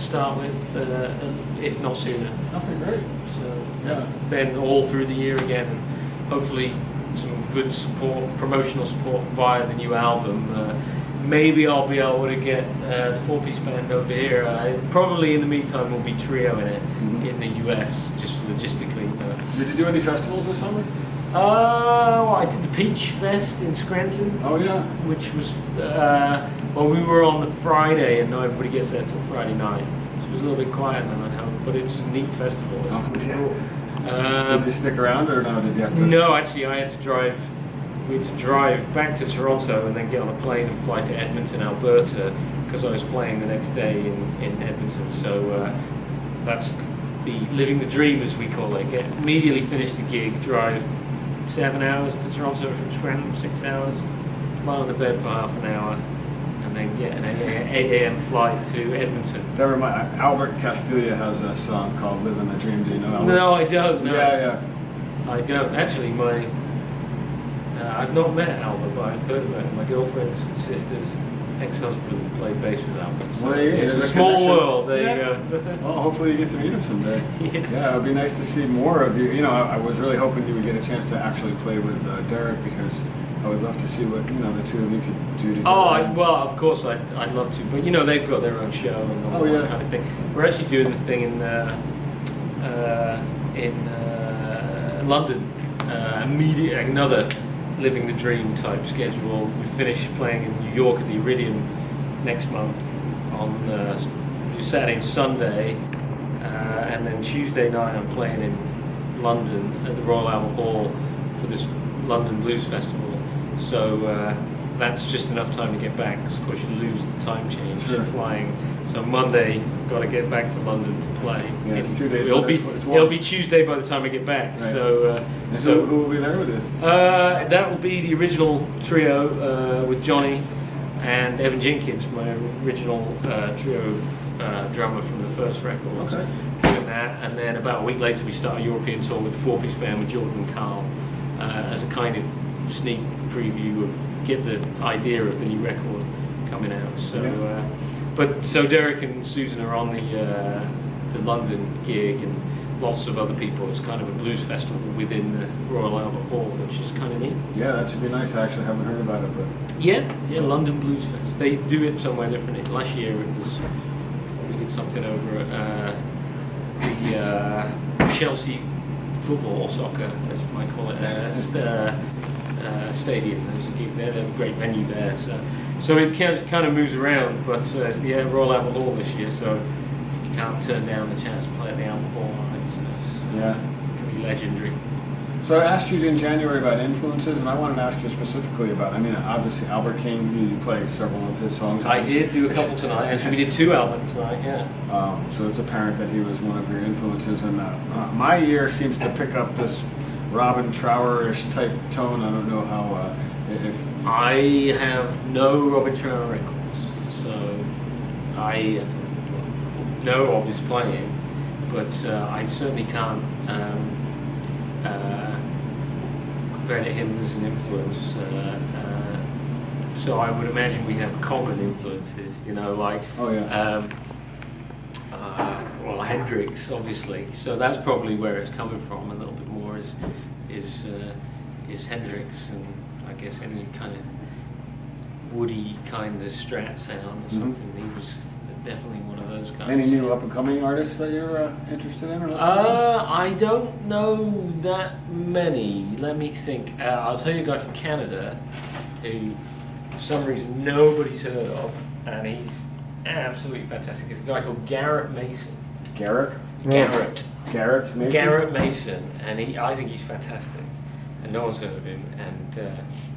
start with, if not sooner. Okay, great. So Yeah. then all through the year again, and hopefully some good support, promotional support via the new album. Maybe I'll be able to get the 4-piece band over here. Probably in the meantime we'll be trio in it in the US, just logistically. Did you do any festivals this summer? Well, I did the Peach Fest in Scranton. Oh yeah. Which was, well, we were on the Friday and not everybody gets there till Friday night. It was a little bit quiet then at home, but it's a neat festival. Oh, yeah. Did you stick around or no? Did you have to? No, actually I had to drive. We had to drive back to Toronto and then get on a plane and fly to Edmonton, Alberta, because I was playing the next day in Edmonton. So that's the living the dream, as we call it. Immediately finish the gig, drive 7 hours to Toronto from Scranton, 6 hours, lie on the bed for half an hour, and then get an 8 a.m. flight to Edmonton. Albert Castilla has a song called "Living the Dream." Do you know Albert? No, I don't. No. Yeah. I don't. Actually, I've not met Albert, but I've heard about him. My girlfriend's sister's ex-husband played bass with Albert. So Well, it's a small world. There you go. Well, hopefully you get to meet him someday. Yeah. It would be nice to see more of you. You know, I was really hoping you would get a chance to actually play with Derek, because I would love to see what the two of you could do together. Oh, well, of course I'd love to, but they've got their own show and all that kind of thing. We're actually doing the thing in London, another living the dream type schedule. We finish playing in New York at the Iridium next month on Saturday and Sunday, and then Tuesday night I'm playing in London at the Royal Albert Hall for this London Blues Festival. So that's just enough time to get back, because of course you lose the time change flying. So Monday, got to get back to London to play. Yeah, it's 2 days. It'll be Tuesday by the time I get back. Right. So who will be there with you? That will be the original trio with Johnny and Evan Jenkins, my original trio drummer from the first record. Okay. Doing that, and then about a week later we start a European tour with the 4-piece band with Jordan and Carl as a kind of sneak preview of get the idea of the new record coming out. So, so Derek and Susan are on the London gig, and lots of other people. It's kind of a blues festival within the Royal Albert Hall, which is kind of neat. Yeah, that should be nice. I actually haven't heard about it, but yeah, London Blues Fest. They do it somewhere different. Last year we did something over at the Chelsea football or soccer, as you might call it, stadium. There was a gig there. They have a great venue there. So it kind of moves around, but it's the Royal Albert Hall this year, so you can't turn down the chance to play at the Albert Hall. It can be legendary. So I asked you in January about influences, and I wanted to ask you specifically about, obviously Albert King, you play several of his songs. I did do a couple tonight. Actually, we did 2 albums tonight, yeah. So it's apparent that he was one of your influences, and my ear seems to pick up this Robin Trower-ish type tone. I don't know how, if... I have no Robin Trower records, so I know of his playing, but I certainly can't credit him as an influence. So I would imagine we have common influences, like well, Hendrix, obviously. So that's probably where it's coming from a little bit more. Is Hendrix, and I guess any kind of woody kind of Strat sound or something. He was definitely one of those guys. Any new up-and-coming artists that you're interested in or listening to? I don't know that many. Let me think. I'll tell you a guy from Canada who, for some reason, nobody's heard of, and he's absolutely fantastic. He's a guy called Garrett Mason. Garrett Mason? Garrett Mason, and I think he's fantastic, and no one's heard of him. And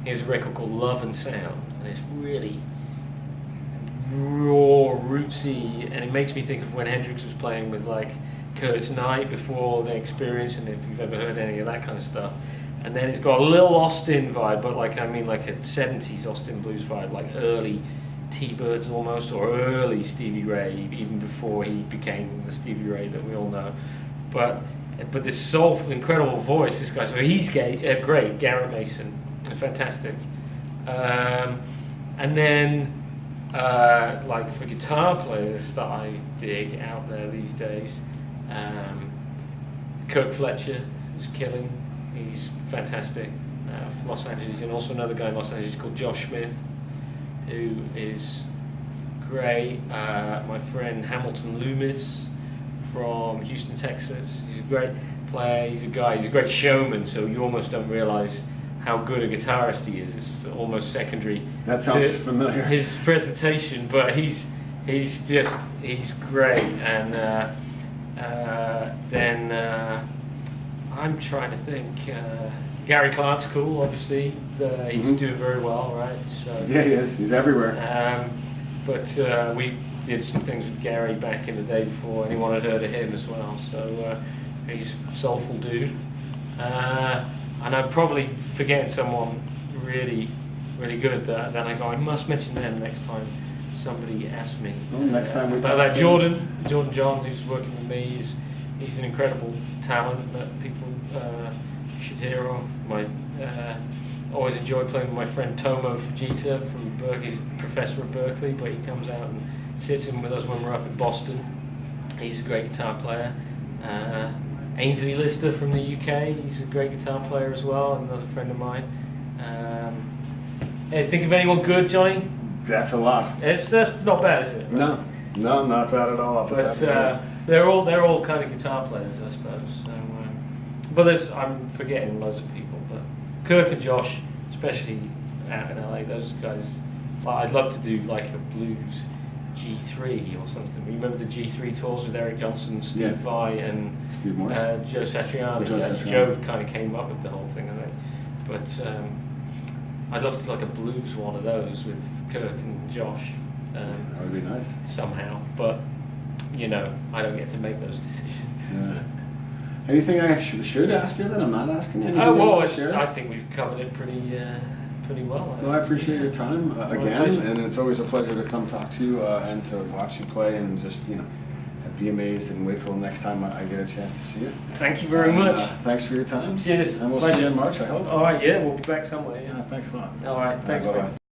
he has a record called Love and Sound, and it's really raw, rootsy, and it makes me think of when Hendrix was playing with like Curtis Knight before The Experience, and if you've ever heard any of that kind of stuff. And then it's got a little Austin vibe, but like a 70s Austin blues vibe, like early T-Birds almost, or early Stevie Ray, even before he became the Stevie Ray that we all know. But this soulful, incredible voice, this guy. So he's great, Garrett Mason, fantastic. And then Like for guitar players that I dig out there these days, Kirk Fletcher is killing. He's fantastic from Los Angeles, and also another guy in Los Angeles called Josh Smith, who is great. My friend Hamilton Loomis from Houston, Texas. He's a great player. He's a great showman. So you almost don't realize how good a guitarist he is. It's almost secondary. That sounds to familiar. His presentation, but he's great. And then I'm trying to think. Gary Clark's cool, obviously. He's doing very well, right? So Yeah, he is. He's everywhere. But we did some things with Gary back in the day before anyone had heard of him as well. So he's a soulful dude. And I'm probably forgetting someone really, really good that I go, I must mention them next time somebody asks me. Well, next time we about talk that. to Jordan John, who's working with me, he's an incredible talent that people should hear of. Always enjoy playing with my friend Tomo Fujita from Berkeley. He's a professor at Berkeley, but he comes out and sits in with us when we're up in Boston. He's a great guitar player. Ainsley Lister from the UK, he's a great guitar player as well, another friend of mine. Think of anyone good, Johnny? That's a lot. That's not bad, is it? No, not bad at all. Off the top of But my head. they're all kind of guitar players, I suppose. So, but I'm forgetting loads of people. But Kirk and Josh, especially out in LA, those guys. I'd love to do like a blues G3 or something. Remember the G3 tours with Eric Johnson, Steve Vai, and Steve Morse. Joe Satriani? Joe kind of came up with the whole thing, I think. But I'd love to do like a blues one of those with Kirk and Josh. That would be nice. Somehow, but I don't get to make those decisions. Yeah. Anything I should ask you that I'm not asking? Anything I think we've covered it pretty well. Well, I appreciate your time again, pleasure. and it's always a pleasure to come talk to you and to watch you play, and just be amazed and wait till the next time I get a chance to see you. Thank you very much. Thanks for your time. Cheers. And we'll Pleasure. see you in March, I hope. All right, yeah, we'll be back somewhere. Yeah. Yeah, thanks a lot. All right, thanks. Bye-bye. mate.